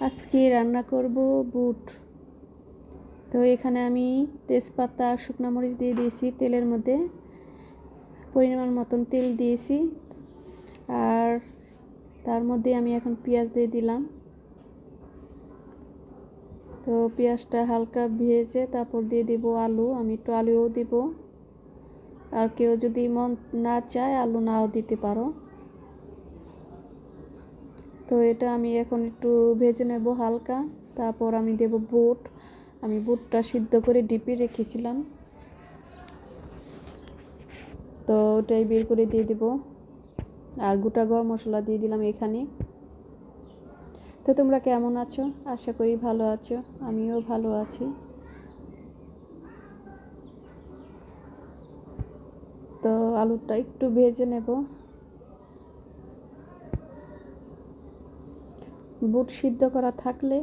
আজকে রান্না করব বুট। তো এখানে আমি তেজপাতা আর শুকনো মরিচ দিয়ে দিয়েছি তেলের মধ্যে, পরিমাণ মতন তেল দিয়েছি। আর তার মধ্যে আমি এখন পেঁয়াজ দিয়ে দিলাম। তো পেঁয়াজটা হালকা ভেজে তারপর দিয়ে দিব আলু। আমি একটু আলুও দিব, আর কেউ যদি মন না চায় আলু নাও দিতে পারো। তো এটা আমি এখন একটু ভেজে নেব হালকা। তারপর আমি দেব বুট। আমি বুটটা সিদ্ধ করে ডিপে রেখেছিলাম, তো ওটাই বের করে দিয়ে দেব। আর গোটা গরম মশলা দিয়ে দিলাম এখানে। তো তোমরা কেমন আছো? আশা করি ভালো আছো, আমিও ভালো আছি। তো আলুটা একটু ভেজে নেব। বুট সিদ্ধ করা থাকলে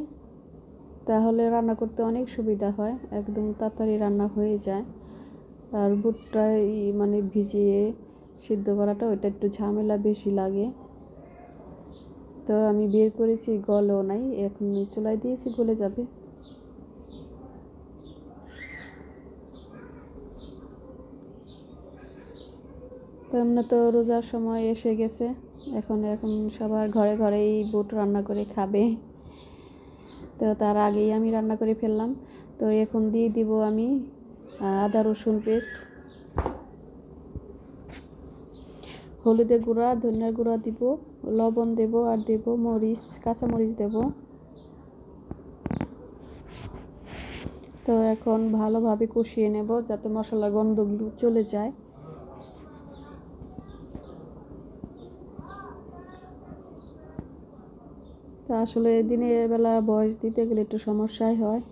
তাহলে রান্না করতে অনেক সুবিধা হয়, একদম তাড়াতাড়ি রান্না হয়ে যায়। আর বুটটা মানে ভিজিয়ে সিদ্ধ করাটা ওটা একটু ঝামেলা বেশি লাগে। তো আমি বের করেছি, গলেও নাই, এখন চুলায় দিয়েছি, গলে যাবে। তো এমনি তো রোজার সময় এসে গেছে, এখন সবার ঘরে ঘরে এই বুট রান্না করে খাবে। তো তার আগেই আমি রান্না করে ফেললাম। তো এখন দিয়ে দিব আমি আদা রসুন পেস্ট, হলুদের গুঁড়া, ধনিয়ার গুঁড়া দিব, লবণ দেব, আর দেব মরিচ, কাঁচা মরিচ দেব। তো এখন ভালোভাবে কষিয়ে নেব যাতে মশলার গন্ধগুলো চলে যায়। তো আসলে দিনের বেলা ভয়েস দিতে গেলে একটু সমস্যাই হয়,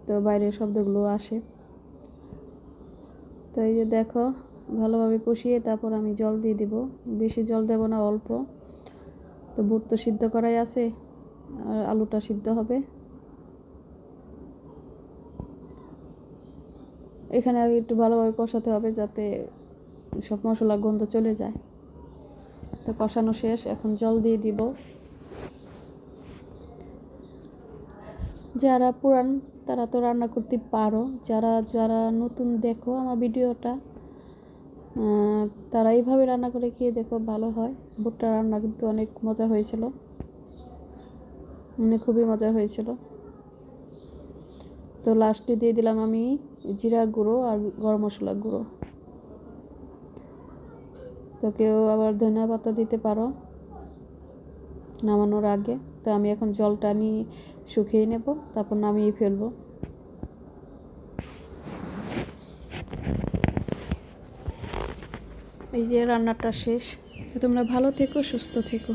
তো বাইরের শব্দগুলো আসে। তো এই যে দেখো, ভালোভাবে কষিয়ে তারপর আমি জল দিয়ে দিব। বেশি জল দেব না, অল্প। তো বুট তো সিদ্ধ করাই আছে, আর আলুটা সিদ্ধ হবে। এখানে আর একটু ভালোভাবে কষাতে হবে যাতে সব মশলার গন্ধ চলে যায়। তো কষানো শেষ, এখন জল দিয়ে দিব। যারা পুরান তারা তো রান্না করতে পারো, যারা যারা নতুন দেখো আমার ভিডিওটা, তারা এইভাবে রান্না করে খেয়ে দেখো, ভালো হয়। ভুট্টা রান্না কিন্তু অনেক মজা হয়েছিল, মানে খুবই মজা হয়েছিল। তো লাস্টে দিয়ে দিলাম আমি জিরার গুঁড়ো আর গরম মশলার গুঁড়ো। তো কেউ আবার ধনিয়া পাতা দিতে পারো নামানোর আগে। তো আমি এখন জলটা নিয়ে শুকিয়ে নেব, তারপর নামিয়ে ফেলবো। এই যে রান্নাটা শেষ। তো তোমরা ভালো থেকো, সুস্থ থেকো।